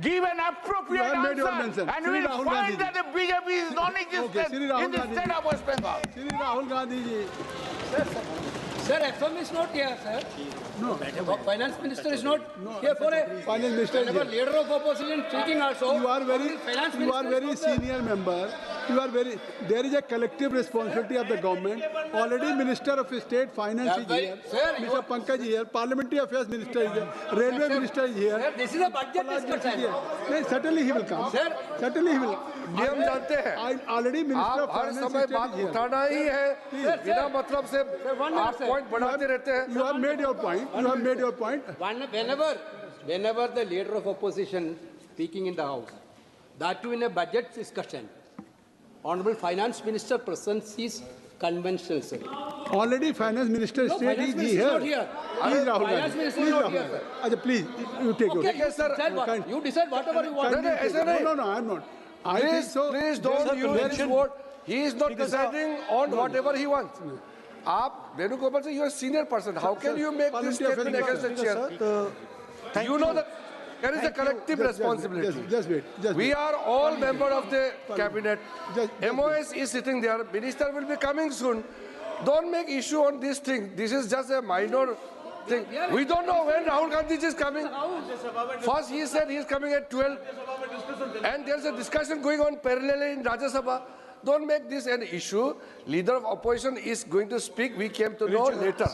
give an appropriate answer, and we will find that the BJP is non-existent in the state of West Bengal. Shri Rahul Gandhi ji. Sir, FM is not here, sir. No. Finance Minister is not here for a... Finance Minister is here. Leader of opposition speaking also. You are very senior member. There is a collective responsibility of the government. Already Minister of State Finance is here. Sir, Mr. Pankaj is here. Parliamentary Affairs Minister is here. Railway Minister is here. Sir, this is a budget discussion. No, certainly he will come. Sir, certainly he will. नियम जानते हैं Already Minister of आप हर Finance समय बात उठाना ही है बिना मतलब से आप पॉइंट बढ़ाते रहते हैं. You have made your point. You have made your point. Whenever the leader of opposition speaking in the House, that too in a budget discussion, Honorable Finance Minister presents his conventional, sir. Already Finance Minister State is here. Please, Rahul Finance Minister is not here, sir. Please, you take Okay, it. you decide whatever you want. No, I am not. Please don't use his word. He is not deciding on whatever he wants. आप Venugopal sir, you are a senior person. How can you make this statement against the chair? You know that there is a collective responsibility. Just wait. We are all members of the cabinet. MOS is sitting there. Minister will be coming soon. Don't make issue on this thing. This is just a minor thing. We don't know when Rahul Gandhi is coming. First he said he is coming at 12. And there's a discussion going on parallelly in Rajya Sabha. Don't make this an issue. Leader of opposition is going to speak. We came to know later.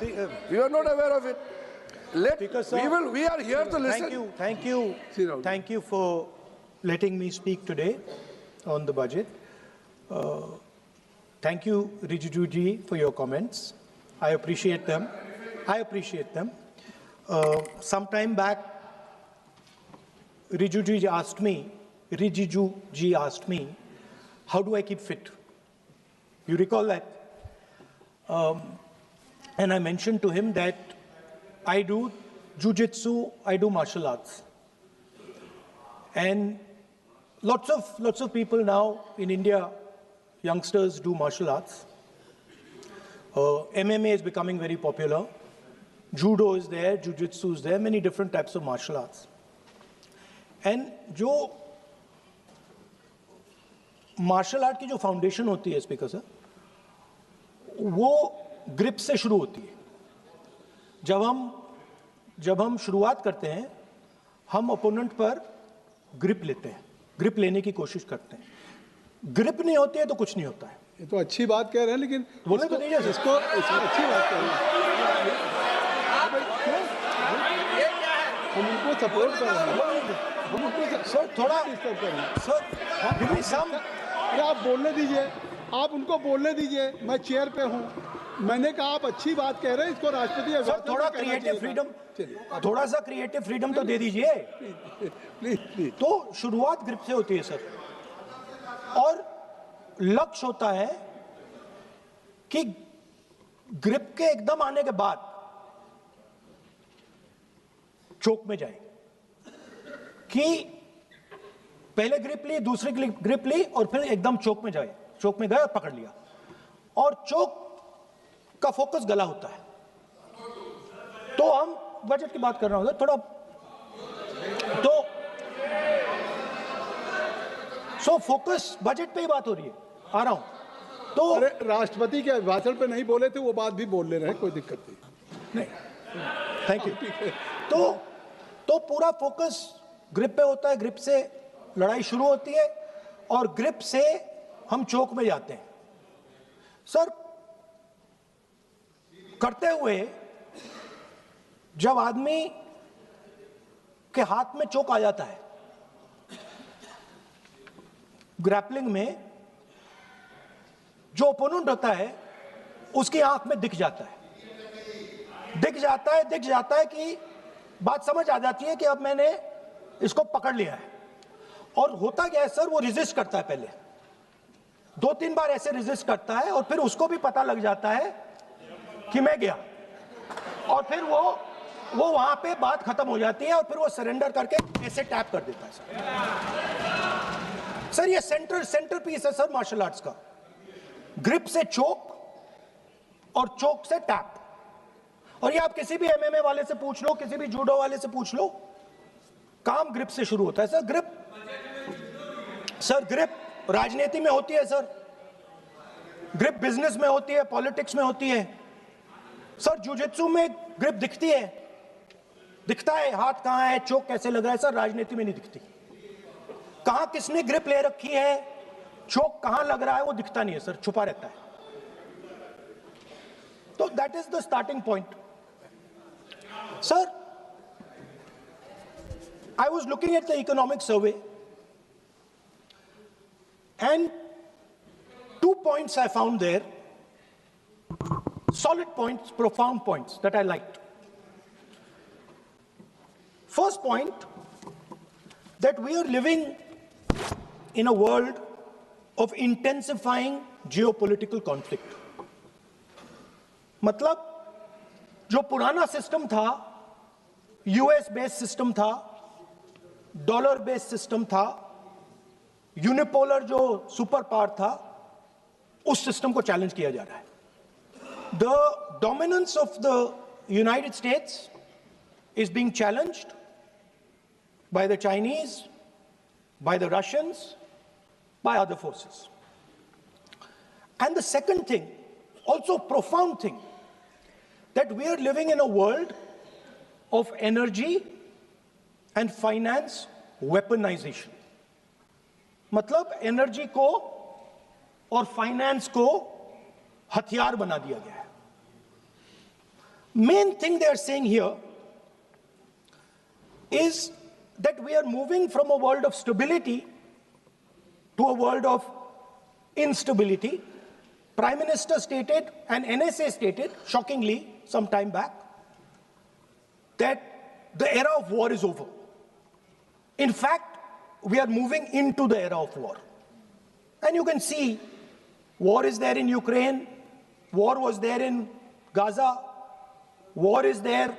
We were not aware of it. We are here to listen. Thank you for letting me speak today on the budget. Thank you, Rijiju ji, for your comments. I appreciate them. Some time back, Rijiju ji asked me, how do I keep fit? You recall that? And I mentioned to him that I do jiu-jitsu, I do martial arts. And lots of people now in India, youngsters do martial arts. MMA is becoming very popular. Judo is there, jiu-jitsu is there, many different types of martial arts. And जो martial art की जो foundation होती है speaker sir, वो grip से शुरू होती है. जब हम शुरुआत करते हैं, हम ओपोनेंट पर ग्रिप लेते हैं, ग्रिप लेने की कोशिश करते हैं. ग्रिप नहीं होती है तो कुछ नहीं होता है. ये तो अच्छी बात कह रहे हैं, लेकिन बोले तो दीजिए इसको अच्छी बात कह रहे हैं. हम उनको सपोर्ट कर रहे हैं. सर थोड़ा सर आप बोलने दीजिए, आप उनको बोलने दीजिए. मैं चेयर पे हूँ. मैंने कहा आप अच्छी बात कह रहे हैं, इसको राष्ट्रपति सर थोड़ा क्रिएटिव फ्रीडम, थोड़ा सा क्रिएटिव फ्रीडम तो दे दीजिए. प्लीज. तो शुरुआत ग्रिप से होती है सर, और लक्ष्य होता है कि ग्रिप के एकदम आने के बाद चोक में जाए, कि पहले ग्रिप ली, दूसरी ग्रिप ली, और फिर एकदम चोक में जाए. चोक में गए और पकड़ लिया, और चोक का फोकस गला होता है. तो हम बजट की बात कर रहा हूं थोड़ा, तो सो फोकस बजट पे ही बात हो रही है. आ रहा हूं. तो अरे राष्ट्रपति के भाषण पे नहीं बोले थे, वो बात भी बोल ले रहे हैं, कोई दिक्कत नहीं. Thank you. तो पूरा फोकस ग्रिप पे होता है. ग्रिप से लड़ाई शुरू होती है और ग्रिप से हम चोक में जाते हैं. सर करते हुए जब आदमी के हाथ में चोक आ जाता है ग्रैपलिंग में, जो ओपोनेंट होता है उसकी आंख में दिख जाता है कि बात समझ आ जाती है कि अब मैंने इसको पकड़ लिया है. और होता क्या है सर, वो रेजिस्ट करता है. पहले 2-3 बार ऐसे रेजिस्ट करता है, और फिर उसको भी पता लग जाता है कि मैं गया, और फिर वो वहां पे बात खत्म हो जाती है, और फिर वो सरेंडर करके ऐसे टैप कर देता है. सर ये सेंटर पीस है सर मार्शल आर्ट्स का. ग्रिप से चोक और चोक से टैप. और ये आप किसी भी एमएमए वाले से पूछ लो, किसी भी जूडो वाले से पूछ लो, काम ग्रिप से शुरू होता है सर। ग्रिप राजनीति में होती है सर, ग्रिप बिजनेस में होती है, पॉलिटिक्स में होती है सर। जुजित्सु में ग्रिप दिखती है, दिखता है हाथ कहां है, चोक कैसे लग रहा है सर, राजनीति में नहीं दिखती। कहां किसने ग्रिप ले रखी है, चोक कहां लग रहा है, वो दिखता नहीं है सर, छुपा रहता है। तो that is the starting point sir. I was looking at the economic survey and 2 points I found there, solid points, profound points that I liked. First point, that we are living in a world of intensifying geopolitical conflict. मतलब जो पुराना system था, US based system था, dollar based system था, unipolar जो super power था, उस system को चैलेंज किया जा रहा है। The dominance of the United states is being challenged by the Chinese, by the Russians, by other forces. And the second thing, also profound thing, that we are living in a world of energy and finance weaponization. मतलब energy को और finance को हथियार बना दिया गया है. Main thing they are saying here is that we are moving from a world of stability to a world of instability. Prime Minister stated and NSA stated, shockingly, some time back, that the era of war is over. In fact, we are moving into the era of war. And you can see, war is there in Ukraine, war was there in Gaza, war is there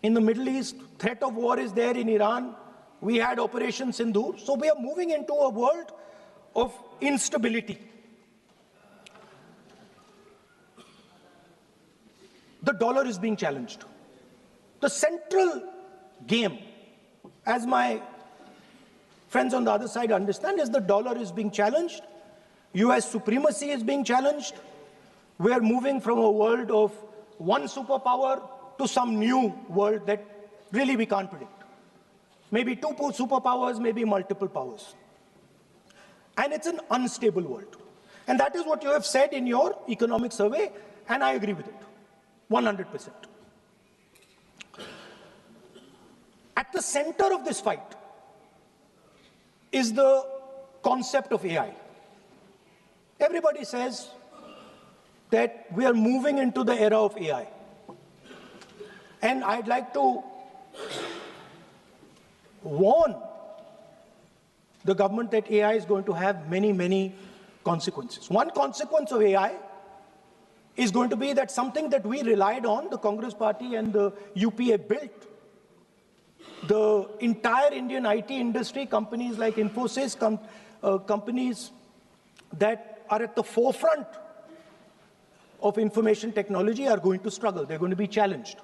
in the Middle East, threat of war is there in Iran, we had Operation Sindoor. So we are moving into a world of instability. The dollar is being challenged. The central game, as my friends on the other side understand, is the dollar is being challenged. US supremacy is being challenged. We are moving from a world of one superpower to some new world that really we can't predict. Maybe two superpowers, maybe multiple powers. And it's an unstable world. And that is what you have said in your economic survey, and I agree with it, 100%. At the center of this fight is the concept of AI. Everybody says that we are moving into the era of AI. And I'd like to warn the government that AI is going to have many, many consequences. One consequence of AI is going to be that something that we relied on, the Congress Party and the UPA built, the entire Indian IT industry, companies like Infosys, companies that are at the forefront of information technology are going to struggle. They're going to be challenged.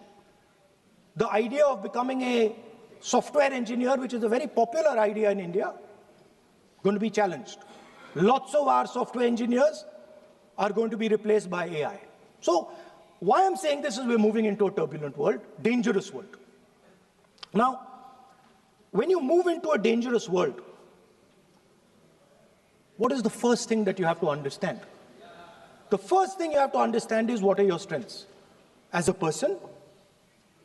The idea of becoming a software engineer, which is a very popular idea in India, going to be challenged. Lots of our software engineers are going to be replaced by AI. So why I'm saying this is we're moving into a turbulent world, dangerous world. Now, when you move into a dangerous world, what is the first thing that you have to understand? The first thing you have to understand is what are your strengths as a person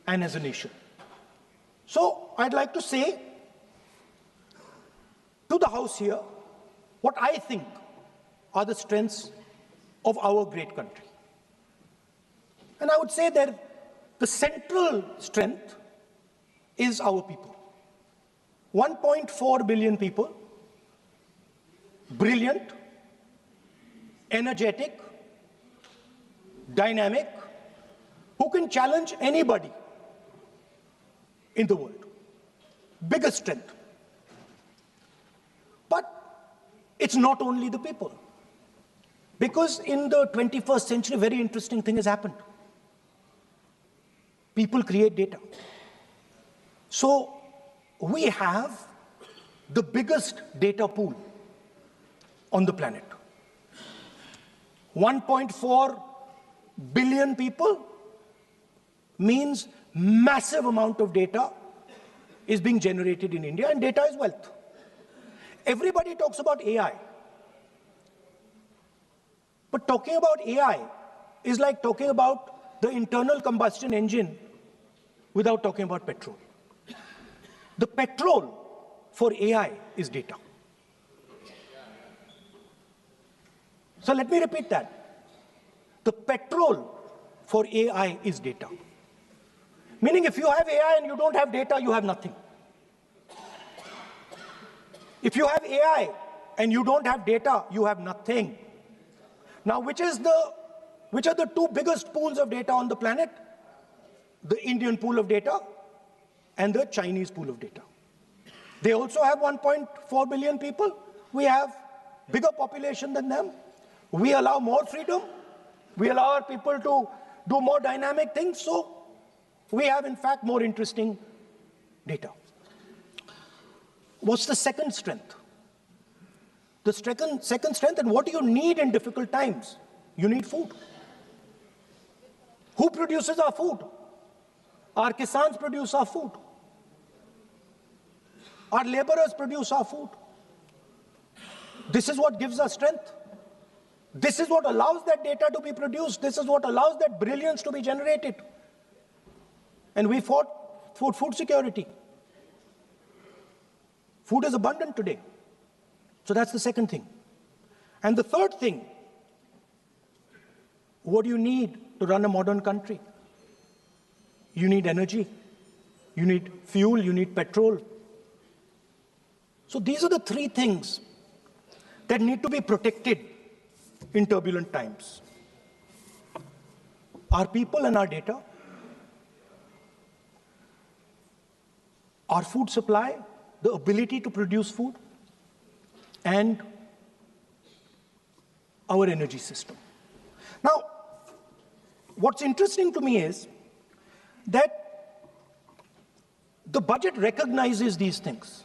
and as a nation. So I'd like to say to the House here what I think are the strengths of our great country. And I would say that the central strength is our people. 1.4 billion people, brilliant, energetic, dynamic, who can challenge anybody in the world. Biggest strength. But it's not only the people. Because in the 21st century, a very interesting thing has happened. People create data. So we have the biggest data pool on the planet. 1.4 billion people means massive amount of data is being generated in India, and data is wealth. Everybody talks about AI. But talking about AI is like talking about the internal combustion engine without talking about petrol. The petrol for AI is data. So let me repeat that. The petrol for AI is data. Meaning if you have AI and you don't have data, you have nothing. If you have AI and you don't have data, you have nothing. Now, which are the two biggest pools of data on the planet? The Indian pool of data and the Chinese pool of data. They also have 1.4 billion people. We have bigger population than them. We allow more freedom. We allow our people to do more dynamic things. So we have, in fact, more interesting data. What's the second strength? The second strength, and what do you need in difficult times? You need food. Who produces our food? Our kisans produce our food. Our laborers produce our food. This is what gives us strength. This is what allows that data to be produced. This is what allows that brilliance to be generated. And we fought for food security. Food is abundant today. So that's the second thing. And the third thing, what do you need to run a modern country? You need energy. You need fuel. You need petrol. So these are the three things that need to be protected in turbulent times. Our people and our data, our food supply, the ability to produce food, and our energy system. Now, what's interesting to me is that the budget recognizes these things.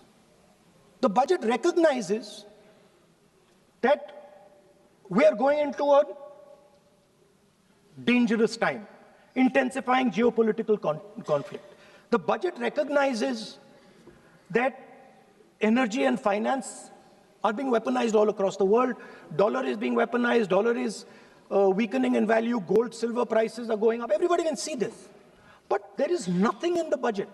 The budget recognizes that we are going into a dangerous time, intensifying geopolitical conflict. The budget recognizes that energy and finance are being weaponized all across the world. Dollar is being weaponized. Dollar is weakening in value. Gold, silver prices are going up. Everybody can see this. But there is nothing in the budget.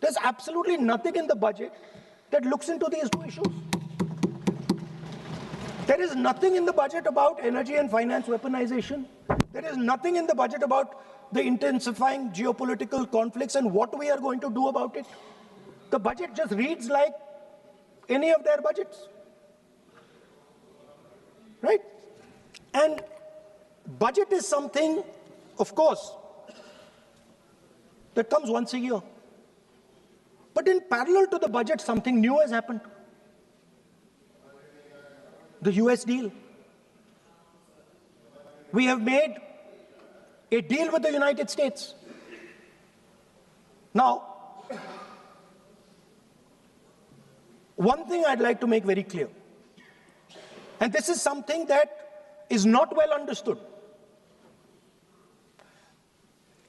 There's absolutely nothing in the budget that looks into these two issues. There is nothing in the budget about energy and finance weaponization. There is nothing in the budget about the intensifying geopolitical conflicts and what we are going to do about it. The budget just reads like any of their budgets, right? And budget is something, of course, that comes once a year. But in parallel to the budget, something new has happened. The US deal. We have made a deal with the United States. Now, one thing I'd like to make very clear, and this is something that is not well understood.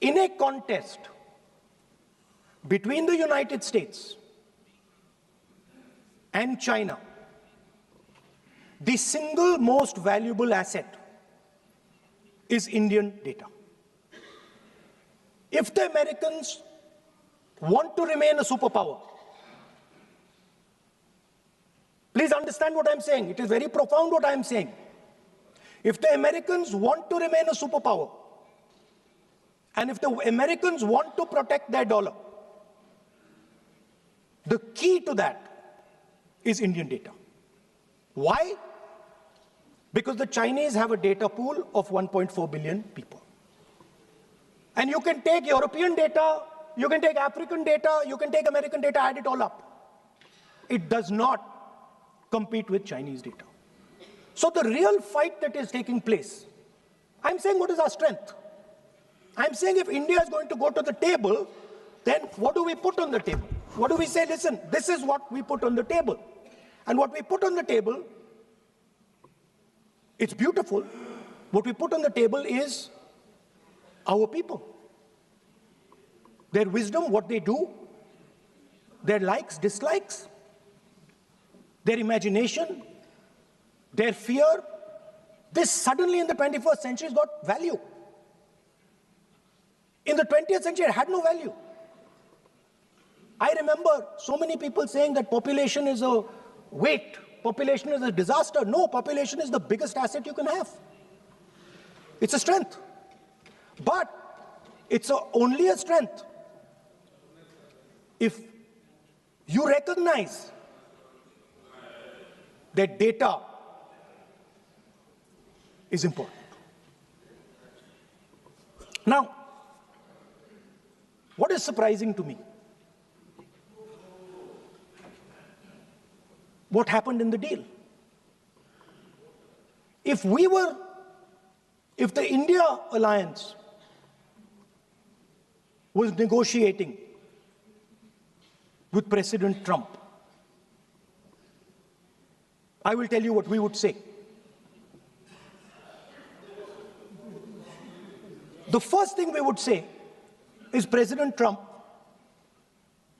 In a contest between the United States and China, the single most valuable asset is Indian data. If the Americans want to remain a superpower, please understand what I'm saying. It is very profound what I'm saying. If the Americans want to remain a superpower, and if the Americans want to protect their dollar, the key to that is Indian data. Why? Because the Chinese have a data pool of 1.4 billion people. And you can take European data, you can take African data, you can take American data, add it all up. It does not compete with Chinese data. So the real fight that is taking place, I'm saying what is our strength? I'm saying if India is going to go to the table, then what do we put on the table? what do we say? Listen, this is what we put on the table. And what we put on the table, it's beautiful. What we put on the table is our people. Their wisdom, what they do, their likes, dislikes, their imagination, their fear. This suddenly in the 21st century has got value. In the 20th century, it had no value. I remember so many people saying that population is a weight, population is a disaster. No, population is the biggest asset you can have. It's a strength. But it's only a strength if you recognize that data is important. Now, what is surprising to me? What happened in the deal? If the India alliance was negotiating with President Trump, I will tell you what we would say. The first thing we would say is, President Trump,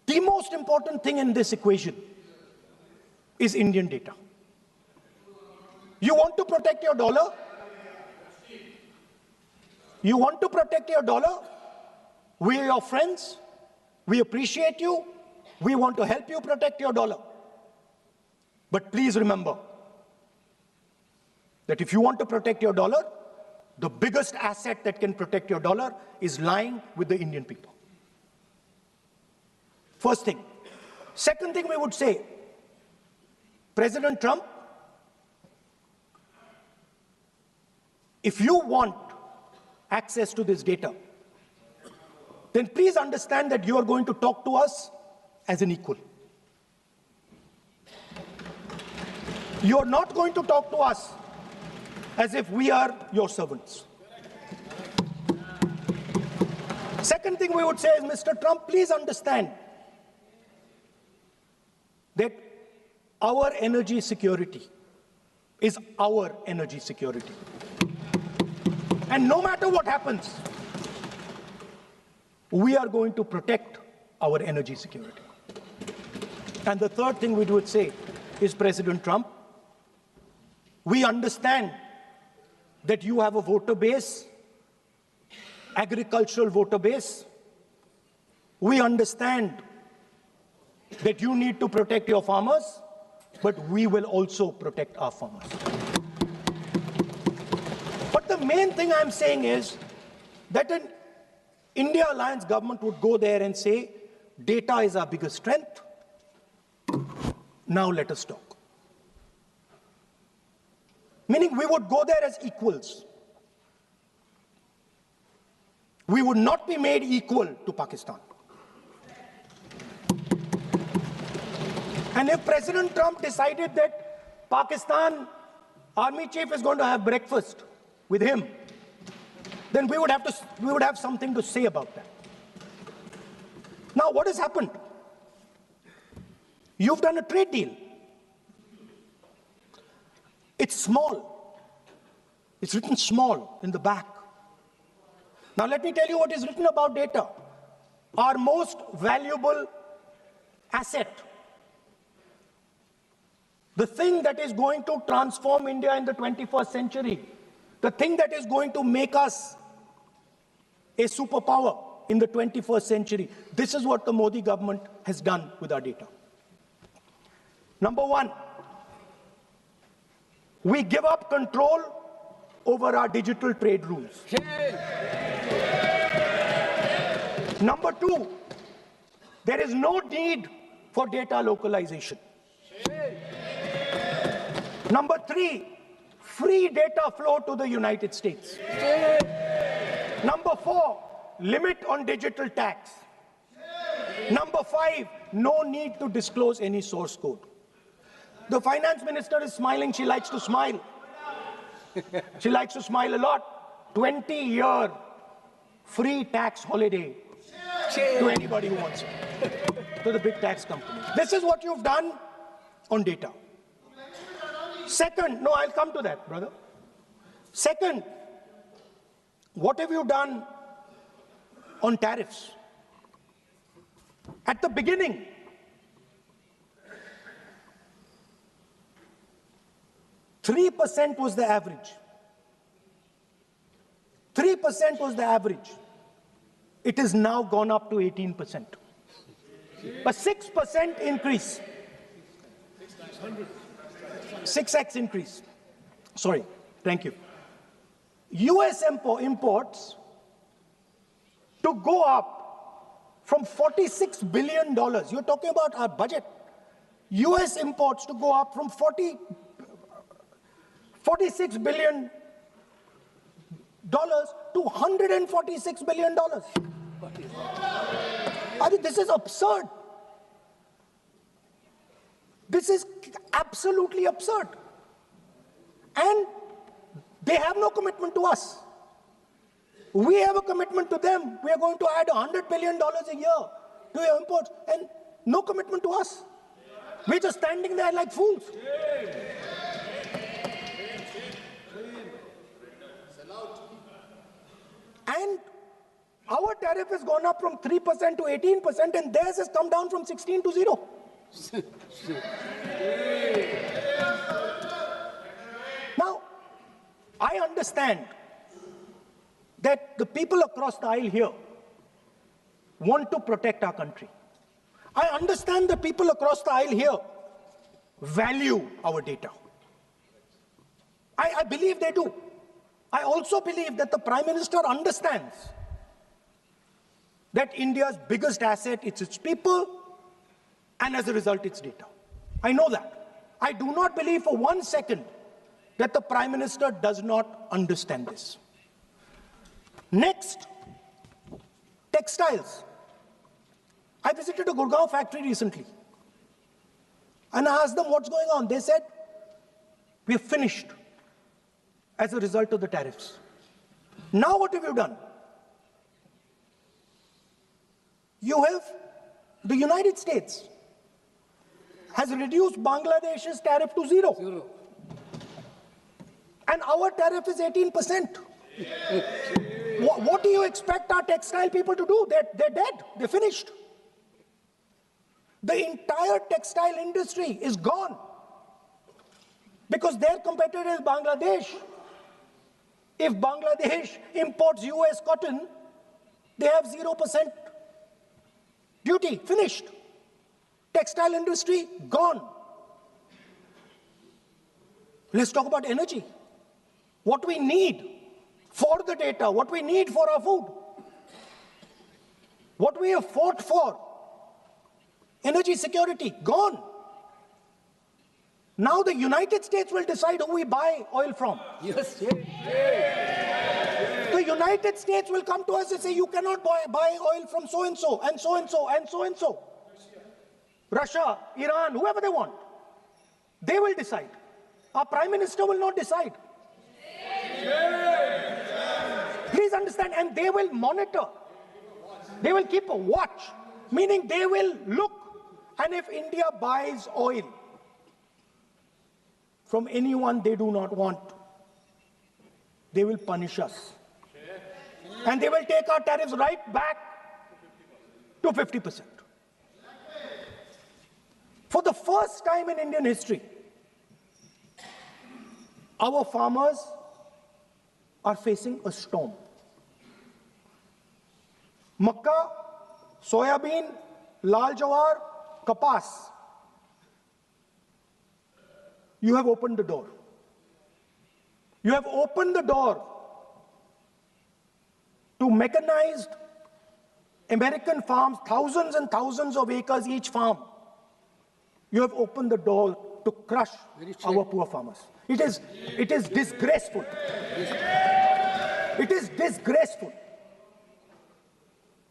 the most important thing in this equation is Indian data. You want to protect your dollar? You want to protect your dollar? We are your friends. We appreciate you. We want to help you protect your dollar. But please remember that if you want to protect your dollar, the biggest asset that can protect your dollar is lying with the Indian people. First thing. Second thing we would say, President Trump, if you want access to this data, then please understand that you are going to talk to us as an equal. You are not going to talk to us as if we are your servants. Second thing we would say is, Mr. Trump, please understand that our energy security is our energy security. And no matter what happens, we are going to protect our energy security. And the third thing we would say is, President Trump, we understand that you have a voter base, agricultural voter base. We understand that you need to protect your farmers, but we will also protect our farmers. But the main thing I'm saying is that an India Alliance government would go there and say, data is our biggest strength. Now let us talk. Meaning we would go there as equals. We would not be made equal to Pakistan. And if President Trump decided that Pakistan army chief is going to have breakfast with him, then we would have something to say about that. Now, what has happened? You've done a trade deal. It's small. It's written small in the back. Now, let me tell you what is written about data. Our most valuable asset, the thing that is going to transform India in the 21st century, the thing that is going to make us a superpower in the 21st century. This is what the Modi government has done with our data. Number one, we give up control over our digital trade rules. Number two, there is no need for data localization. Number three, free data flow to the United States. Number four, limit on digital tax. Number five, no need to disclose any source code. The finance minister is smiling. She likes to smile. She likes to smile a lot. 20-year free tax holiday to anybody who wants it. to the big tax companies. This is what you've done on data. Second, no, I'll come to that, brother. Second, what have you done on tariffs? At the beginning, $3% was the average. 3% was the average. It has now gone up to 18%. A 6% increase. 6x increase. Sorry, thank you. US imports to go up from $46 billion. You're talking about our budget. US imports to go up from $46 billion to $146 billion. I mean, this is absurd. This is absolutely absurd. And they have no commitment to us. We have a commitment to them. We are going to add $100 billion a year to your imports, and no commitment to us. We're just standing there like fools. And our tariff has gone up from 3% to 18%, and theirs has come down from 16 to 0. Now, I understand that the people across the aisle here want to protect our country. I understand the people across the aisle here value our data. I believe they do. I also believe that the Prime Minister understands that India's biggest asset is its people, and as a result, its data. I know that. I do not believe for 1 second that the Prime Minister does not understand this. Next, textiles. I visited a Gurgaon factory recently, and I asked them what's going on. They said, we are finished as a result of the tariffs. Now what have you done? You have, the United States has reduced Bangladesh's tariff to 0. And our tariff is 18%. What do you expect our textile people to do? They're dead, they're finished. The entire textile industry is gone because their competitor is Bangladesh. If Bangladesh imports US cotton, they have 0% duty, finished. Textile industry, gone. Let's talk about energy. What we need for the data, what we need for our food, what we have fought for, energy security, gone. Now the United States will decide who we buy oil from. Yes. The United States will come to us and say, you cannot buy oil from so-and-so, and so-and-so, and so-and-so. Russia, Iran, whoever they want. They will decide. Our Prime Minister will not decide. Please understand, and they will monitor. They will keep a watch, meaning they will look, and if India buys oil from anyone they do not want, they will punish us. And they will take our tariffs right back to 50%. For the first time in Indian history, our farmers are facing a storm. Makkah, soybean, lal jawar, kapas. You have opened the door. You have opened the door to mechanized American farms, thousands and thousands of acres each farm. You have opened the door to crush our poor farmers. It is disgraceful. It is disgraceful.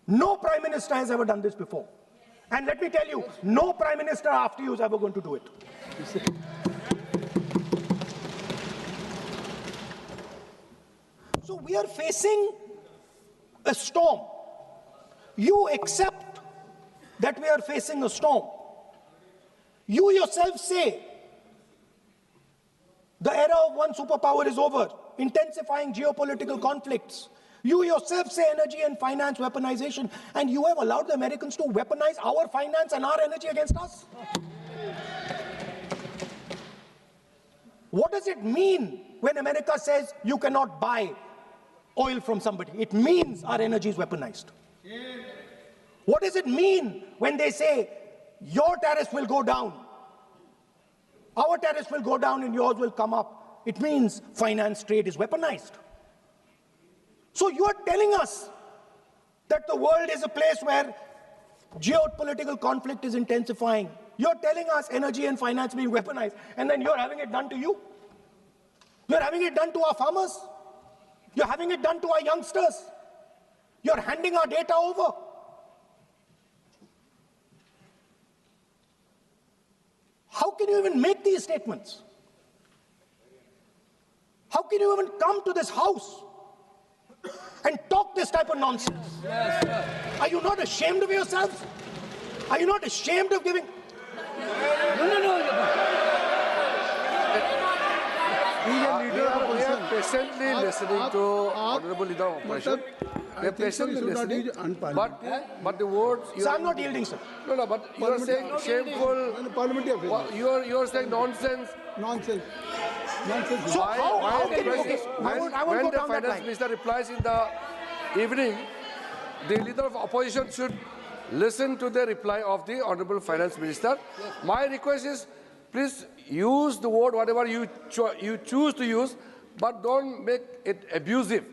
No Prime Minister has ever done this before. And let me tell you, no Prime Minister after you is ever going to do it. So we are facing a storm. You accept that we are facing a storm. You yourself say the era of one superpower is over, intensifying geopolitical conflicts. You yourself say energy and finance weaponization, and you have allowed the Americans to weaponize our finance and our energy against us. What does it mean when America says you cannot buy oil from somebody? It means our energy is weaponized. What does it mean when they say your tariffs will go down, our tariffs will go down and yours will come up? It means finance trade is weaponized. So you are telling us that the world is a place where geopolitical conflict is intensifying. You're telling us energy and finance being weaponized, and then you're having it done to you. You're having it done to our farmers. You're having it done to our youngsters. You're handing our data over. How can you even make these statements? How can you even come to this house and talk this type of nonsense? Yes, are you not ashamed of yourselves? Are you not ashamed of giving? No. We are patiently listening to Honorable Leader of Opposition. We are patiently listening. But the words... So I'm not yielding, sir. No, but you are saying shameful... You are saying nonsense. Nonsense. So how can you... Okay, when the Finance Minister replies in the evening, the Leader of Opposition should listen to the reply of the Honorable Finance Minister. Yes. My request is, please use the word whatever you choose to use, but don't make it abusive.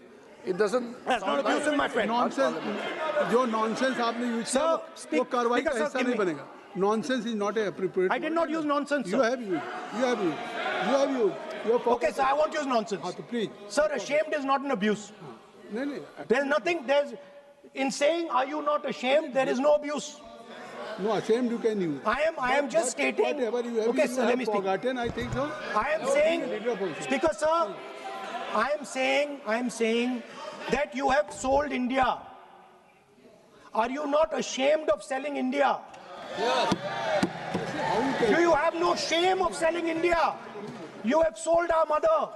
It doesn't. That's not abusive, my friend. Nonsense. जो nonsense आपने use किया वो कार्रवाई का हिस्सा नहीं बनेगा. Nonsense is not appropriate. I did not use nonsense, sir. You have used. Okay, sir, I won't use nonsense. Please. Sir, ashamed is not an abuse. No. There's nothing. In saying, are you not ashamed? There is no abuse. No, ashamed you can use. I am just stating. Whatever you have, okay, sir, let me speak. Forgotten, I think so. I am saying, Speaker, sir, I am saying that you have sold India. Are you not ashamed of selling India? Yes. Do you have no shame of selling India? You have sold our mother,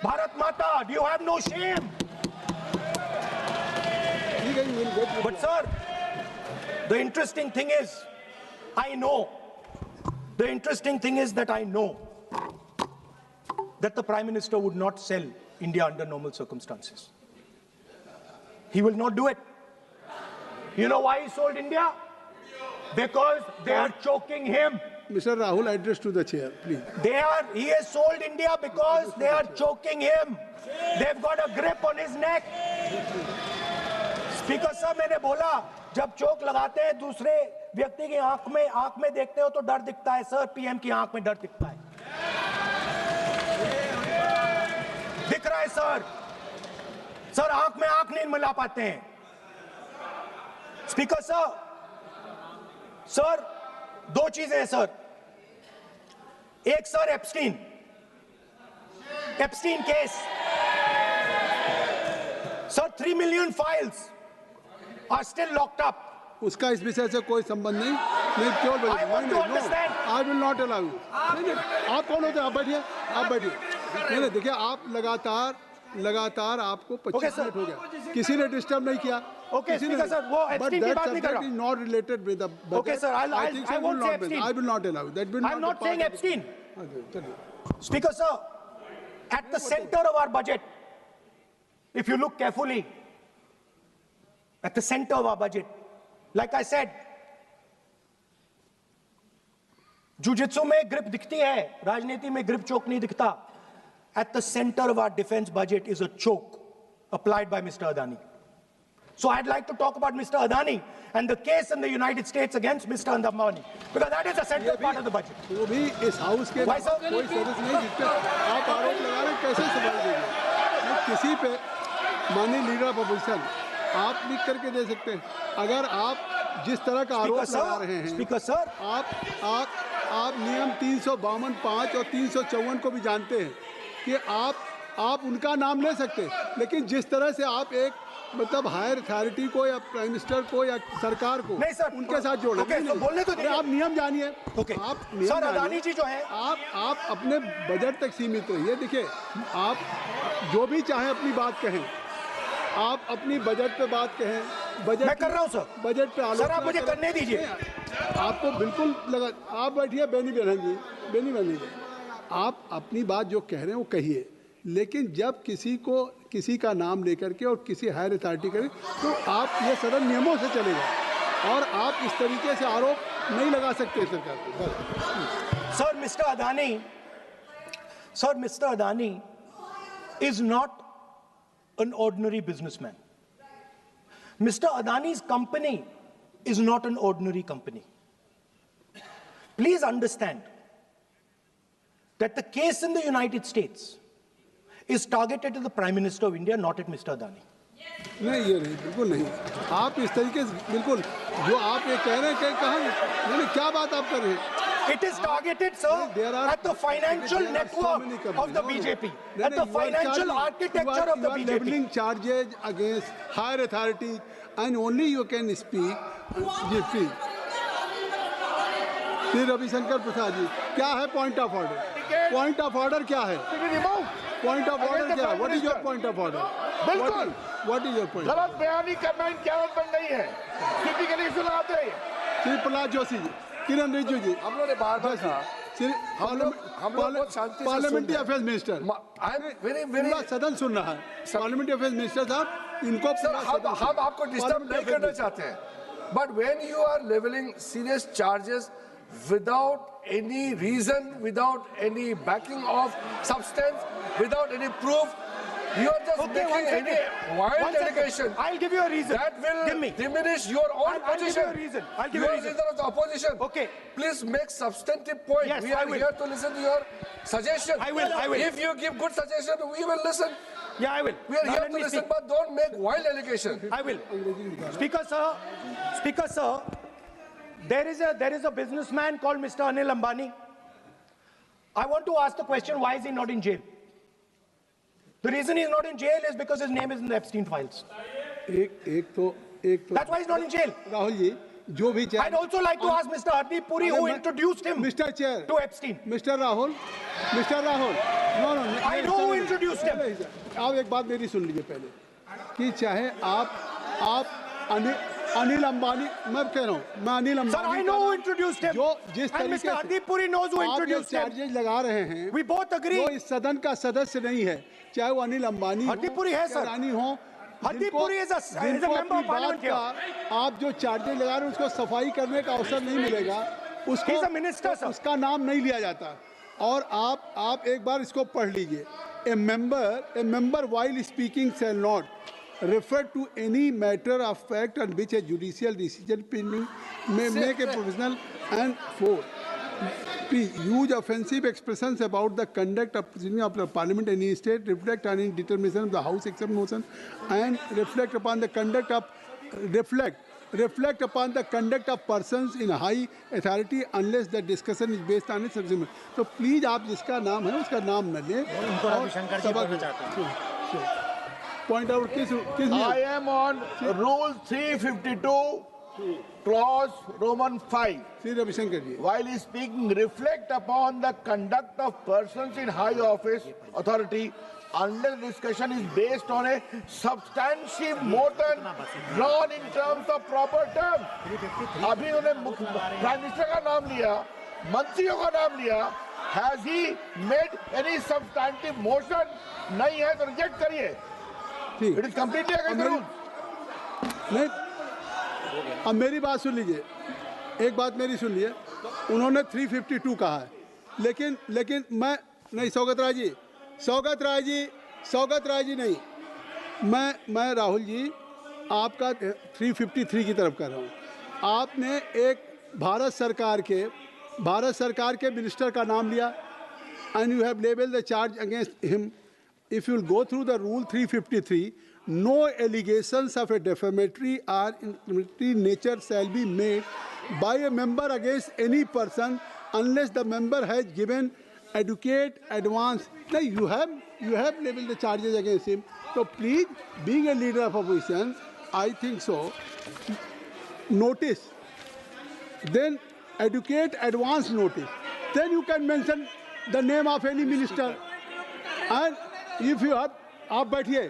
Bharat Mata. Do you have no shame? But sir, the interesting thing is, I know that the Prime Minister would not sell India under normal circumstances. He will not do it. You know why he sold India? Because they are choking him. Mr. Rahul, address to the chair, please. He has sold India because they are choking him. They've got a grip on his neck. Speaker साहब, मैंने बोला जब चोक लगाते हैं दूसरे व्यक्ति की आंख में देखते हो तो डर दिखता है सर. पीएम की आंख में डर दिखता है. दिख रहा है सर आंख में आंख नहीं मिला पाते हैं. स्पीकर साहब, सर दो चीजें हैं सर. एक sir Epstein case. Sir 3 million files are still locked up. उसका इस विषय से कोई संबंध नहीं. मैं क्यों बोलूं? I will not allow you. आप कौन होते हैं? आप बैठिए. नहीं देखिए, आप लगातार आपको 25 मिनट हो गया. किसी ने डिस्टर्ब नहीं किया. Okay, Speaker sir, वो एप्स्टीन की बात नहीं कर रहा. Is not related with the budget. Okay, sir, I won't say Epstein. I will not allow you. That will not. I'm not saying Epstein. Speaker sir, at the center of our budget, if you look carefully, at the center of our budget, like I said, jujitsu में grip दिखती है, राजनीति में grip choke नहीं दिखता. At the center of our defense budget is a choke applied by Mr. Adani. So I'd like to talk about Mr. Adani and the case in the United States against Mr. Ambani, because that is a central part of the budget. वो भी इस house के कोई service नहीं दिखते. आप आरोप लगा रहे हैं, कैसे सवाल देंगे? किसी पे माननीय लीडर ऑफ अपोजिशन आप लिख करके दे सकते हैं. अगर आप जिस तरह का आरोप लगा रहे हैं, स्पीकर सर, आप नियम 352(5) और 354 को भी जानते हैं कि आप उनका नाम ले सकते हैं, लेकिन जिस तरह से आप एक मतलब हायर अथॉरिटी को या प्राइम मिनिस्टर को या सरकार को नहीं सर, उनके साथ जोड़ना। ओके, तो बोलने तो दीजिए। आप नियम जानिए। ओके आप नियम सर, जानिए। अदानी जी जो है, आप अपने बजट तक सीमित रहिए। देखिए, आप जो भी चाहें अपनी बात कहें, आप अपनी बजट पे बात कहें। बजट मैं कर रहा हूं सर, बजट पे सर आप मुझे करने दीजिए। आपको बिल्कुल लगा। आप बैठिए बेनी बहन जी, बेनी बहन जी, आप अपनी बात जो कह रहे हैं वो कहिए, लेकिन जब किसी का नाम लेकर के और किसी हायर अथॉरिटी करें तो आप ये सदन नियमों से चलेगा और आप इस तरीके से आरोप नहीं लगा सकते सरकार पर। Sir mister Adani is not an ordinary businessman. Mr. Adani's company is not an ordinary company. Please understand that the case in the United States is targeted at the Prime Minister of India, not at Mr. Adani. नहीं, ये नहीं, बिल्कुल नहीं। आप इस तरीके से बिल्कुल जो आप ये कह रहे हैं कहाँ, क्या बात आप कर रहे हैं? It is targeted, sir, at the financial network of the BJP, at the financial architecture of the BJP. You are leveling charges against higher authorities, and only you can speak. Ji, please. Shri Ravishankar Prasad ji, क्या है point of order? Point of order क्या है? Point of order क्या है? What is your point of order? बिल्कुल, what is your point? गलत बयानी करना इनकी आदत बन गई है, टिपिकली सुनाते हैं। श्री प्रहलाद जोशी जी, किरण रिजिजू जी, हम लोगों ने बार-बार कहा, हम लोग बहुत शांति से पार्लियामेंट्री अफेयर्स मिनिस्टर, पूरा सदन सुन रहा है। पार्लियामेंट्री अफेयर्स मिनिस्टर साहब, इनको हम आपको डिस्टर्ब नहीं करना चाहते हैं, but when you are levelling serious charges without any reason, without any backing of substance, without any proof, you are just making any wild allegation. I'll give you a reason. That will diminish your own position. I'll give you a reason. I'll give you you a are reason. leader of the opposition. Okay. Please make substantive point. Yes, we are I will. here to listen to your suggestion. I will. If you give good suggestion, we will listen. Yeah, I will. We are Now here let to me listen, speak. but don't make wild allegation. I will. Speaker sir, there is a businessman called Mr. Anil Ambani. I want to ask the question, why is he not in jail? The reason he's not in jail is because his name is in the Epstein files. एक तो That's why he's not in jail. Rahul ji, जो भी I'd also like to ask Mr. Hardeep Puri, who introduced him Mr. Chair to Epstein. Mr. Rahul, no, I know who introduced him. आप एक बात मेरी सुन लीजिए पहले, कि चाहे आप अनिल अंबानी, मैं कह रहा हूँ, मैं Anil Ambani, Sir, I know who introduced him. जो जिस and तरीके Mr. Hardeep Puri knows who introduced him. Charges लगा रहे हैं, We both agree. जो इस सदन का सदस्य नहीं है, चाहे वो अनिल अंबानी Hardeep Puri है सर, रानी हो, Hardeep Puri is a member of parliament here. आप जो चार्जेज लगा रहे हैं उसको सफाई करने का अवसर नहीं मिलेगा, उसको He's a minister, sir. उसका नाम नहीं लिया जाता। और आप एक बार इसको पढ़ लीजिए, a member while speaking shall not refer to any matter of fact on which a judicial decision pending may make a provisional and for please use offensive expressions about the conduct of proceeding of the parliament in any state, reflect on any determination of the house except motion, and reflect upon the conduct of persons in high authority unless the discussion is based on a subsequent. तो please आप जिसका नाम है उसका नाम न लें। Point out किस I am on rule 352 clause Roman 5. Shri Ravishankar ji, While speaking, reflect upon the conduct of persons in high office authority unless discussion is based on a substantive motion drawn in terms of proper terms. अभी उन्होंने prime minister का नाम लिया, मंत्रियों का नाम लिया, has he made any substantive motion? नहीं है तो रिजेक्ट करिए। ठीक, It is completely against the rules. नहीं, अब मेरी बात सुन लीजिए, एक बात मेरी सुन लीजिए, उन्होंने 352 कहा है, लेकिन मैं नहीं, सौगत राय जी नहीं, मैं राहुल जी आपका 353 की तरफ कर रहा हूँ। आपने एक भारत सरकार के मिनिस्टर का नाम लिया, and you have labeled the charge against him. If you will go through the rule 353, no allegations of a defamatory or incriminatory nature shall be made by a member against any person unless the member has given adequate advance. Now you have labeled the charges against him. So please, being a leader of opposition, I think so. Notice, then educate, advance notice. Then you can mention the name of any minister. And if you have, आप बैठिए,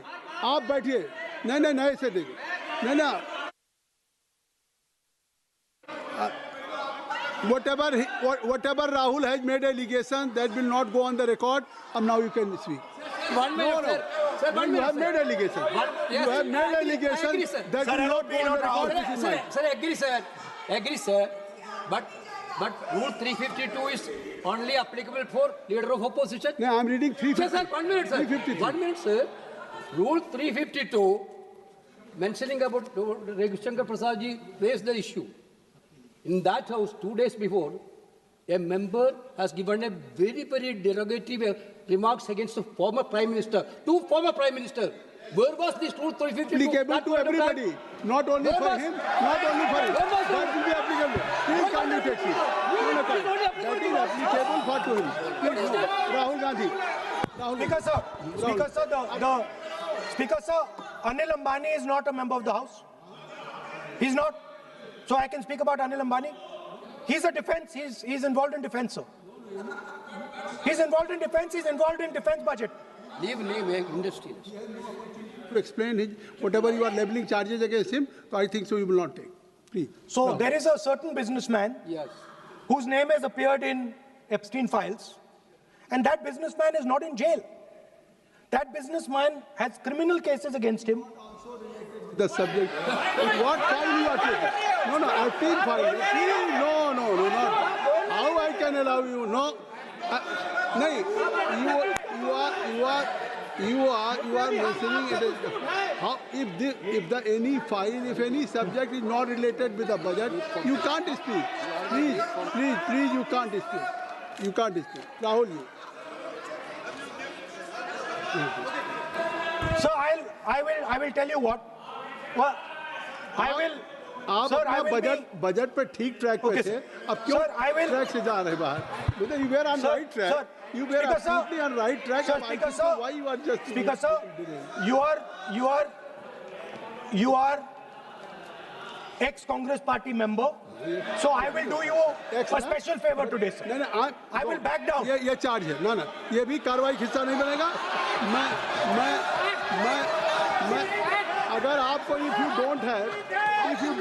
नहीं नहीं नहीं ऐसे देखिए, नहीं ना. Whatever Rahul has made allegation, that will not go on the record. And now you can speak. 1 minute, sir. Sir, 1 You minute, have sir. made allegation. Yes, You have made I agree, allegation sir. that will not go on the record. This is mine. Sir, agree, sir. But Rule 352 is only applicable for leader of opposition. No, I'm reading Sir, 350. 1 minute, sir. 353. 1 minute, sir. Rule 352, mentioning about Ravi Shankar Prasad ji raised the issue. In that house, 2 days before, a member has given a very, very derogatory remarks against the former Prime Minister. 2 former Prime Ministers. Where was this Rule 352? Applicable to everybody, not only Where for was- him, not only for him. Where was That will be applicable. Please kindly take it. That is applicable for to him. Please, no. Rahul Gandhi. Speaker, sir, Anil Ambani is not a member of the House. He's not. So I can speak about Anil Ambani. He's a defense. He's involved in defense, sir. He's involved in defense. He's involved in defense budget. Leave industry. To explain his, whatever you are leveling charges against him, so I think so you will not take. Please. So there is a certain businessman Yes. whose name has appeared in Epstein files, and that businessman is not in jail. That businessman has criminal cases against him. The subject. What file you are taking? No, Epstein file. Epstein, no, not. How I can allow you? No. No, you are mentioning it. How if any subject is not related with the budget, you can't speak. Please, you can't speak. You can't speak. Rahul, you. So I will tell you what. Well, I will. आप Sir, I अपना will budget पे ठीक track पे Okay, थे, sir. अब क्यों Sir, I will- track से जा रहे बाहर? Because you were on Sir, right track. sir, You were Speaker, sir. absolutely on right track. Sir, and I Speaker, think sir. why you are just Speaker, sir, you are ex-Congress party member. So I will do you a special favor today, sir. नहीं, I will back down. ये charge है ना, ये भी कार्रवाई हिस्सा नहीं बनेगा. मैं अगर आपको if you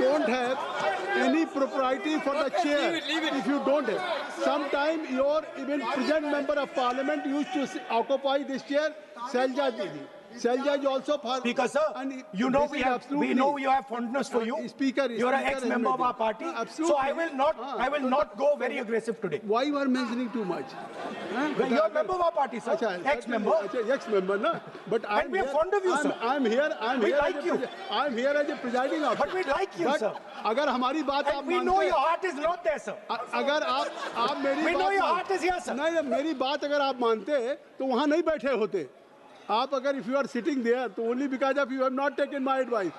don't have any propriety for the chair, if you don't have, sometime your even present member of parliament used to occupy this chair, Selja Didi. Selja is also for. Speaker, sir, and you know this is absolutely- we know you have fondness for you. Speaker, you are an Speaker ex-member of our party. Absolutely. So I will not go very aggressive today. Why you are mentioning too much? You are a member of our party, sir. अच्छा, Ex-member. Ex-member, na? But And we are fond of you, sir. I'm here. We like you. I'm here as a presiding officer. But we like you, But sir. अगर हमारी बात आप And we मानते know हैं- your heart is not there, sir. अगर आप मेरी We know बात your मान- heart is here, sir. नहीं, मेरी बात अगर आप मानते तो वहाँ नहीं बैठे होते. आप अगर if you are sitting there, तो only because of you have not taken my advice.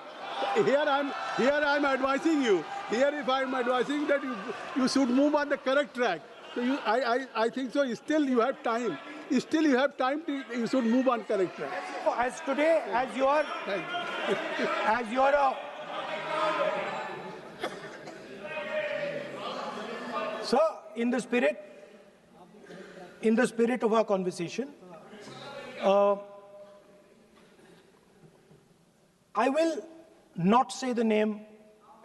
Here I'm advising you. Here if I'm advising that you should move on the correct track. So I think so. Still you have time. Still you have time to you should move on correct track. As today, as you are a sir, in the spirit of our conversation, I will not say the name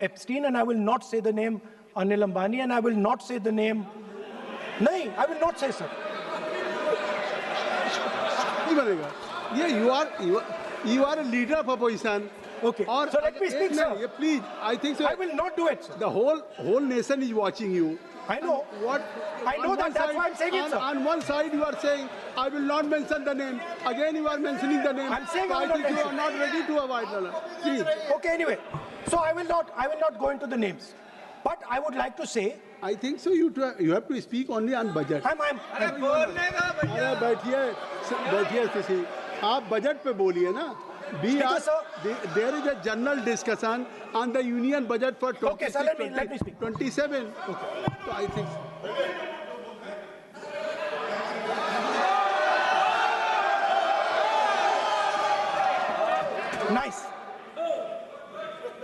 Epstein, and I will not say the name Anil Ambani, and I will not say the name. No, I will not say, sir. नहीं बनेगा. ये you are a leader of opposition. Okay. और So let me speak, एक sir. नहीं, ये please, I think so. I will not do it, sir. The whole nation is watching you. I know. I know on that, one that's side- why I'm saying it, sir. On one side you are saying, I will not mention the name. Again you are mentioning the name. I'm saying so I I will think not you are mention. not ready to avoid the Please. Okay, anyway. So I will not go into the names. But I would like to say, I think so you have to speak only on budget. अरे बैठिए किसी आप budget पे बोलिए ना. Speaker, sir. There is a general discussion on the union budget for 26, Okay, sir, let me speak. 27. Okay. So I think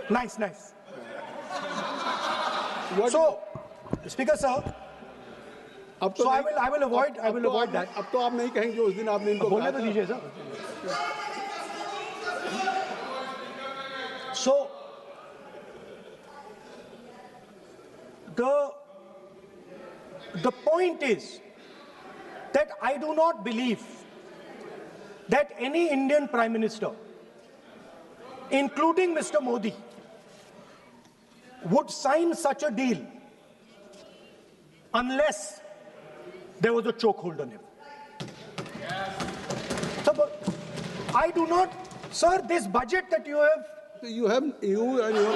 Nice. What- So, Speaker sir, अब तो so I नहीं- will avoid that. अब तो आप नहीं कहेंगे उस दिन आपने इनको बोलने कहा तो था। दीजिए sir. So, the point is that I do not believe that any Indian Prime Minister, including Mr. Modi, would sign such a deal unless there was a chokehold on him. So, but I do not, sir, this budget that you have, You and your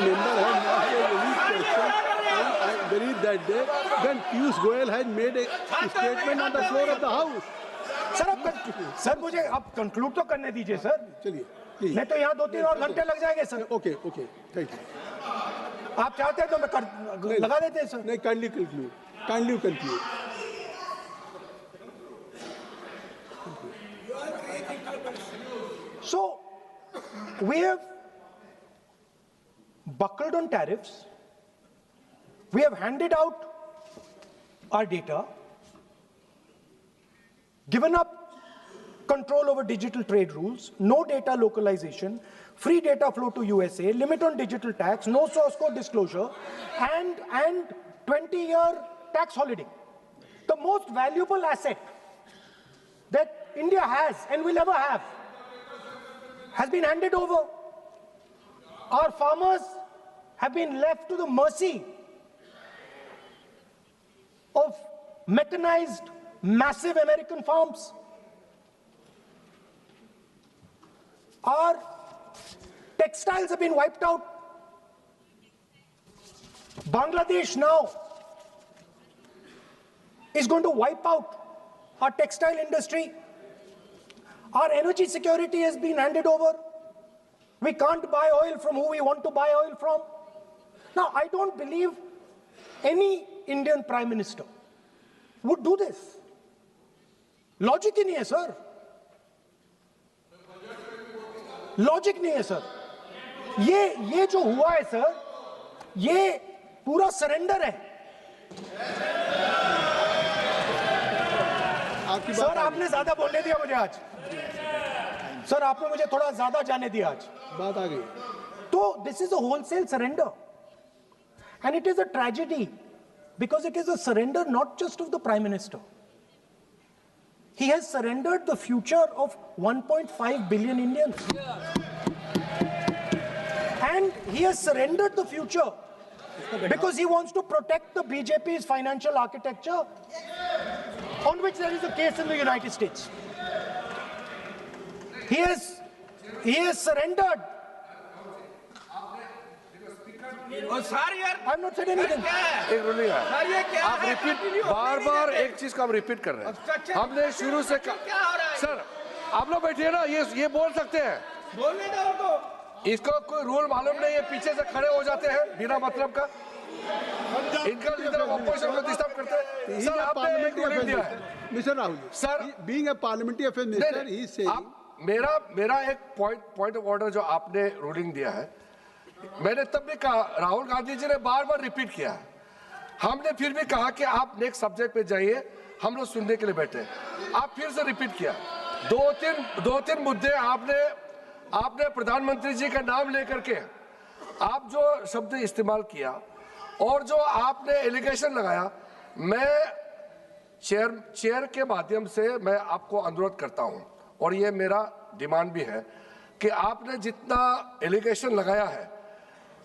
member have not made any question. And I believe that day when Piyush Goyal had made a statement on the floor of the House. Sir मुझे अब conclude तो करने दीजिए sir. चलिए, please. नहीं तो यहाँ 2-3 और घंटे लग जाएंगे सर। Okay, thank you. आप चाहते हैं तो मैं लगा देते हैं सर। नहीं, kindly conclude. So, we have buckled on tariffs. We have handed out our data, given up control over digital trade rules, no data localization, free data flow to USA, limit on digital tax, no source code disclosure, and 20-year tax holiday. The most valuable asset that India has and will ever have has been handed over. Our farmers have been left to the mercy of mechanized, massive American farms. Our textiles have been wiped out. Bangladesh now is going to wipe out our textile industry. Our energy security has been handed over. We can't buy oil from who we want to buy oil from. Now, I don't believe any Indian Prime Minister would do this. Logic ही नहीं है sir. Logic नहीं है sir. ये जो हुआ है sir, ये पूरा सरेंडर है. सर आपने ज्यादा बोलने दिया मुझे आज. सर आपने मुझे थोड़ा ज्यादा जाने दिया आज. बात आ गई. तो this is a wholesale surrender, and it is a tragedy because it is a surrender not just of the Prime Minister. He has surrendered the future of 1.5 billion Indians. And he has surrendered the future because he wants to protect the BJP's financial architecture, on which there is a case in the United States. He has surrendered. I'm not saying anything. एक ruling है. आप repeat बार एक चीज का हम repeat कर रहे हैं. हमने शुरू से सर आप लोग बैठिए ना, ये बोल सकते हैं. बोलने दो उनको. इसको कोई रूल मालूम नहीं है, पीछे से खड़े हो जाते हैं बिना मतलब का. इनका लीडर ऑपोजिशन को डिस्टर्ब करते हैं. सर आपने एक रूलिंग दिया है. Mister Rahul sir being a parliamentary affair minister ही से मेरा एक पॉइंट ऑफ ऑर्डर जो आपने रूलिंग दिया है, मैंने तब भी कहा, राहुल गांधी जी ने बार रिपीट किया. हमने फिर भी कहा कि आप नेक्स्ट सब्जेक्ट पे जाइए, हम लोग सुनने के लिए बैठे. आप फिर से रिपीट किया. दो तीन मुद्दे आपने प्रधानमंत्री जी का नाम लेकर के आप जो शब्द इस्तेमाल किया और जो आपने एलिगेशन लगाया, मैं चेयर के माध्यम से मैं आपको अनुरोध करता हूं और ये मेरा डिमांड भी है कि आपने जितना एलिगेशन लगाया है,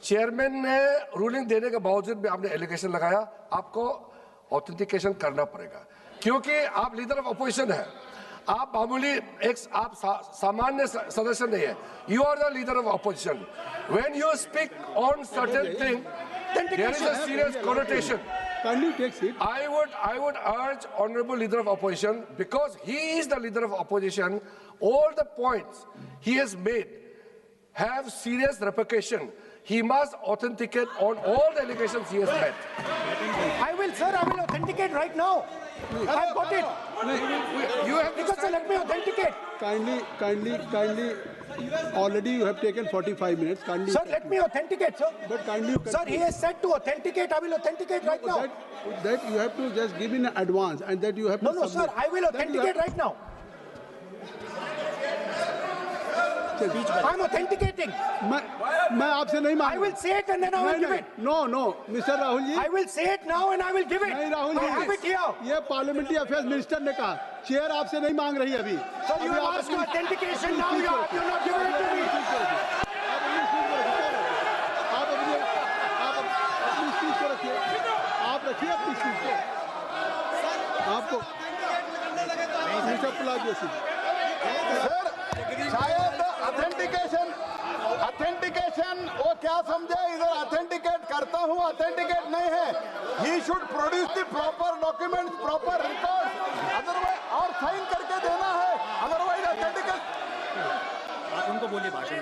चेयरमैन ने रूलिंग देने के बावजूद भी आपने एलिगेशन लगाया, आपको ऑथेंटिकेशन करना पड़ेगा, क्योंकि आप लीडर ऑफ अपोजिशन है. आप मामूली आप सामान्य सदस्य नहीं है. You are the leader of opposition. When you speak on certain thing, there is a serious connotation. I would urge Honorable Leader of Opposition, because he is the Leader of Opposition, all the points he has made have serious repercussion. He must authenticate on all the allegations he has made. I will authenticate right now. I've got it. You have to Because sir, let me authenticate. Kindly. Already you have taken 45 minutes. Kindly. Sir, let me authenticate, sir. But kindly you Sir, he has said to authenticate. I will authenticate right now. that you have to just give in advance, and that you have to No, submit. sir, I will authenticate right now. I'm authenticating. मैं आपसे नहीं मांग I will say it and then I will give it. No, Mr. Rahul ji. I will say it now and I will give it. नहीं Rahul I have ji, it here. ये पार्लियामेंटी affairs minister ने कहा, chair आपसे नहीं मांग रही अभी। So you have asked for authentication, now you're not giving it to me. आप अपनी स्पीच को रखिए, आप रखिए अपनी स्पीच को। आपको सर, शायद ऑथेंटिकेशन वो क्या समझे, इधर ऑथेंटिकेट करता हूँ, ऑथेंटिकेट नहीं है। He should produce the proper document, proper record, otherwise और साइन करके देना है, अदरवाइज ऑथेंटिकेट। आप उनको बोलिए भाषण।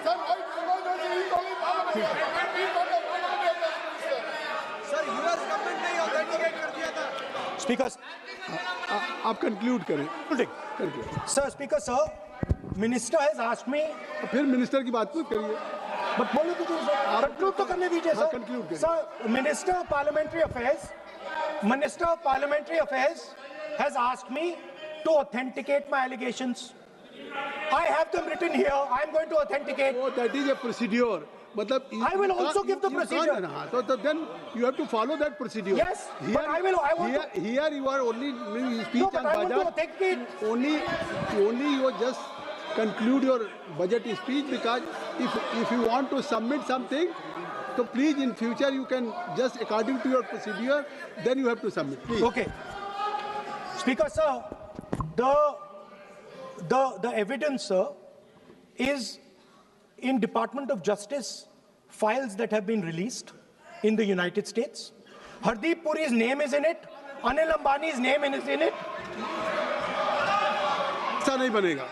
सर यूएस गवर्नमेंट ने ऑथेंटिकेट कर दिया था। Speaker, आप कंक्लूड करें। sir, Speaker, sir, Minister has asked me. फिर मिनिस्टर की बात मत करिए। But बोलो तो conclude तो करने दीजिए हाँ, sir. conclude करिए। Sir, Minister of Parliamentary Affairs has asked me to authenticate my allegations. I have them written here. I am going to authenticate. Oh, that is a procedure. मतलब I will also give the procedure. So then you have to follow that procedure. Yes, but I want to. Here you are only doing speech No, but on I want to budget. authenticate. Only you just conclude your budget speech, because if you want to submit something, so please in future you can just according to your procedure, then you have to submit. Please. Okay. Speaker, sir, the evidence, sir, is in Department of Justice files that have been released in the United States. Hardeep Puri's name is in it. Anil Ambani's name is in it. ऐसा नहीं बनेगा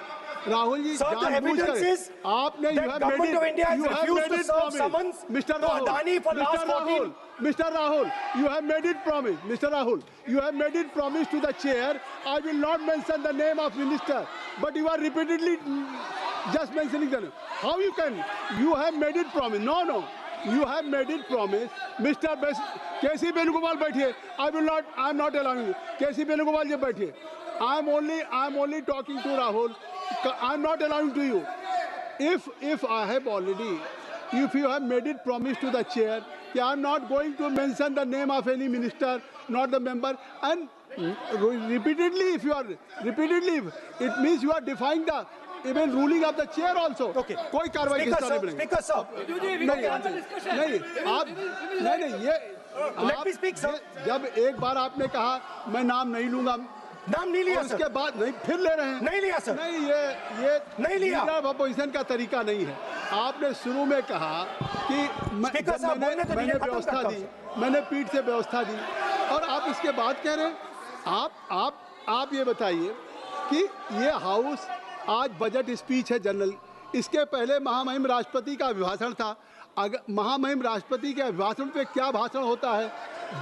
Rahul ji. Sir, the evidence is आपने that government of India has refused to serve summons Mr. to Adani for last 14. Mr. Rahul, you have made it promise. Mr. Rahul, you have made it promise to the chair. I will not mention the name of minister, but you are repeatedly just mentioning the name. How you can? You have made it promise. No. You have made it promise. Mr. K.C. Venugopal बैठिए. I am not allowing you. K.C. Venugopal जी बैठिए. I am only talking to Rahul. I am not allowing to you. If you have made it promise to the chair, I am not going to mention the name of any minister, not the member, and repeatedly, it means you are defying the even ruling of the chair also. Okay. कोई कार्रवाई किस तरह नहीं Speaker, sir. नहीं ये Let me speak, sir. जब एक बार आपने कहा मैं नाम नहीं लूंगा, नाम नहीं लिया, उसके sir. बाद नहीं फिर ले रहे हैं। नहीं लिया, sir. नहीं ये नहीं लिया। लीडर ऑफ अपोजिशन का तरीका नहीं है। आपने शुरू में कहा कि Speaker साहब, बोलने तो मैंने दीजिए, खत्म व्यवस्था करता दी, हूं, मैंने पीठ से व्यवस्था दी, और आप इसके बाद कह रहे हैं। आप ये बताइए कि ये हाउस आज बजट स्पीच है जनरल, इसके पहले महामहिम राष्ट्रपति का अभिभाषण था। अगर महामहिम राष्ट्रपति के अभिभाषण पे क्या भाषण होता है,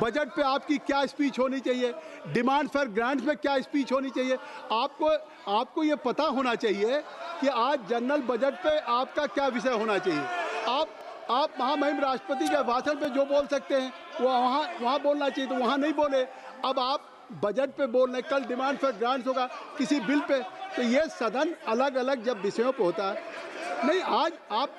बजट पे आपकी क्या स्पीच होनी चाहिए, डिमांड फॉर ग्रांट्स में क्या स्पीच होनी चाहिए, आपको ये पता होना चाहिए कि आज जनरल बजट पे आपका क्या विषय होना चाहिए। आप महामहिम राष्ट्रपति के भाषण पे जो बोल सकते हैं वो वहाँ बोलना चाहिए, तो वहाँ नहीं बोले। अब आप बजट पे बोल रहे, कल डिमांड फॉर ग्रांट्स होगा किसी बिल पे, तो ये सदन अलग अलग जब विषयों पे होता है। नहीं, आज आप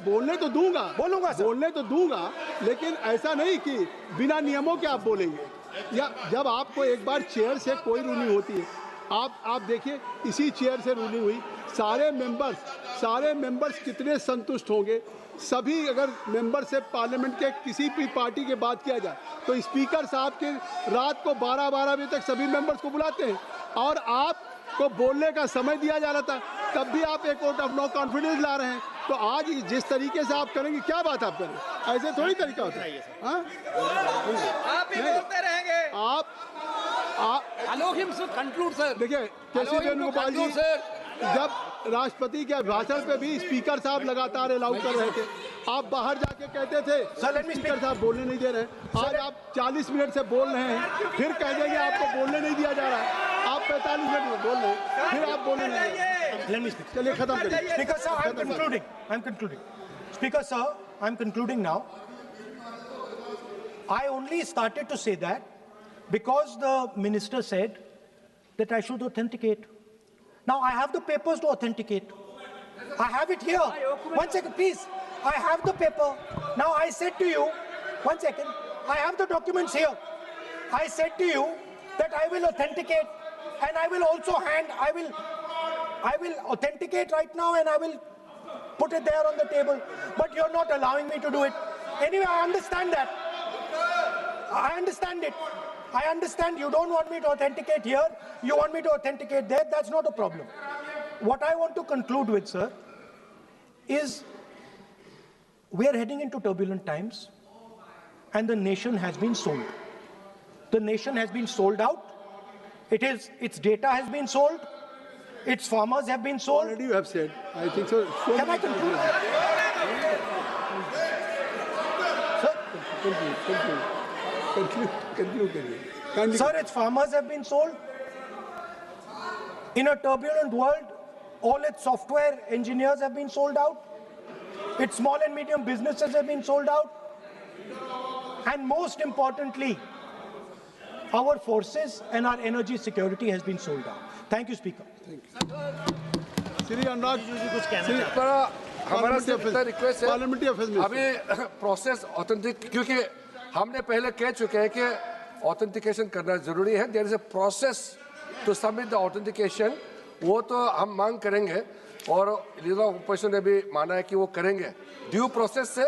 बोलने तो दूंगा, बोलने तो दूंगा, लेकिन ऐसा नहीं कि बिना नियमों के आप बोलेंगे। या जब आपको एक बार चेयर से कोई रूलिंग होती है, आप देखिए इसी चेयर से रूलिंग हुई, सारे मेंबर्स कितने संतुष्ट होंगे। सभी अगर मेंबर से पार्लियामेंट के किसी भी पार्टी की बात किया जाए तो स्पीकर साहब के रात को 12 बजे तक सभी मेंबर्स को बुलाते हैं, और आपको बोलने का समय दिया जा रहा था, तब भी आप एक वोट ऑफ नो कॉन्फिडेंस ला रहे हैं। तो आज जिस तरीके से आप करेंगे, क्या बात आप करें, ऐसे थोड़ी तरीका होता है। हाँ, आप ही बोलते रहेंगे। आप Allow him to conclude, sir. देखिए केसी वेणुगोपाल जी जब राष्ट्रपति के अभिभाषण पे भी स्पीकर साहब लगातार अलाउ कर रहे थे, आप बाहर जाके कहते थे Sir, let me speak. Speaker साहब बोलने नहीं दे रहे हैं। आज आप 40 मिनट से बोल रहे हैं, फिर कह देंगे आपको बोलने नहीं दिया जा रहा है। आप 45 मिनट में बोल रहे हैं, फिर आप बोलने नहीं दे रहे हैं। Let me speak. चलिए खत्म करिए। Speaker sir, I'm concluding. I'm concluding. Speaker sir, I'm concluding now. I only started to say that because the minister said that I should authenticate. Now I have the papers to authenticate. I have it here. One second, please. I have the paper. Now I said to you, one second. I have the documents here. I said to you that I will authenticate and I will also I will authenticate right now and I will put it there on the table. But you're not allowing me to do it. Anyway, I understand that. I understand it. I understand you don't want me to authenticate here. You want me to authenticate there. That's not a problem. What I want to conclude with, sir, is we are heading into turbulent times and the nation has been sold. The nation has been sold out. Its data has been sold. Its farmers have been sold. Already you have said. I think so. Can I conclude? Conclude. Sir, its farmers have been sold. In a turbulent world, all its software engineers have been sold out. Its small and medium businesses have been sold out. And most importantly, our forces and our energy security has been sold out. Thank you, Speaker. Shri Anurag हमारा सिर्फ इतना request है parliamentary affairs में अभी process authentic, क्योंकि हमने पहले कह चुके हैं कि ऑथेंटिकेशन करना जरूरी है। There is a process to submit the authentication, वो तो हम मांग करेंगे और लीडर ऑफ अपोजिशन ने भी माना है कि वो करेंगे। ड्यू प्रोसेस से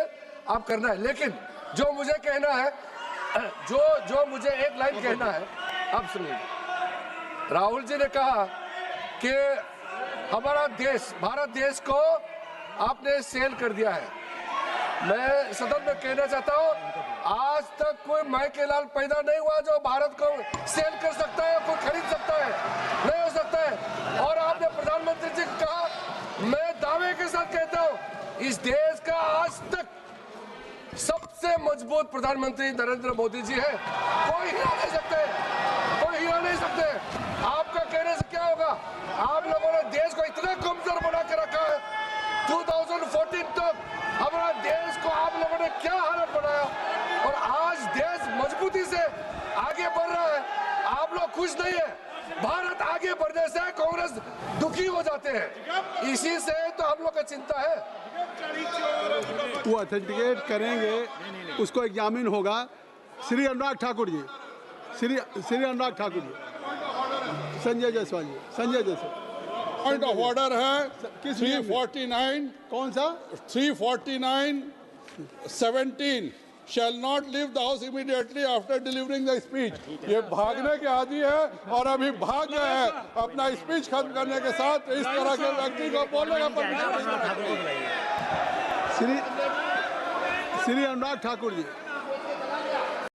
आप करना है। लेकिन जो मुझे कहना है, जो मुझे एक लाइन कहना है, आप सुनिए। राहुल जी ने कहा कि हमारा देश, भारत देश को आपने सेल कर दिया है। मैं सदन में कहना चाहता हूं, आज तक कोई माइके लाल पैदा नहीं हुआ जो भारत को सेल कर सकता है, कोई खरीद सकता है, नहीं हो सकता है। और आपने प्रधानमंत्री जी को कहा, मैं दावे के साथ कहता हूं, इस देश का आज तक सबसे मजबूत प्रधानमंत्री नरेंद्र मोदी जी है। कोई हिला नहीं सकते, कोई हिला नहीं सकते। आपका कहने से क्या होगा? आप लोगों ने देश को इतना कमजोर बना के रखा है। 2014 तक हमारा देश को आप लोगों ने क्या हालत बनाया, और आज देश मजबूती से आगे बढ़ रहा है। आप लोग खुश नहीं है। भारत आगे बढ़ने से कांग्रेस दुखी हो जाते हैं, इसी से तो हम लोग का चिंता है। वो ऑथेंटिकेट करेंगे, उसको एग्जामिन होगा। Shri Anurag Thakur ji, Shri Anurag Thakur ji, Sanjay Jaiswal ji, Sanjay Jaiswal. Point of order है 349, कौन सा? 349(17) shall not leave the house immediately after delivering the speech। ये भागने के आदि है और अभी भाग गए हैं अपना स्पीच खत्म करने के साथ। इस तरह के व्यक्ति को बोलने का परमिशन नहीं। श्री अनुराग ठाकुर जी।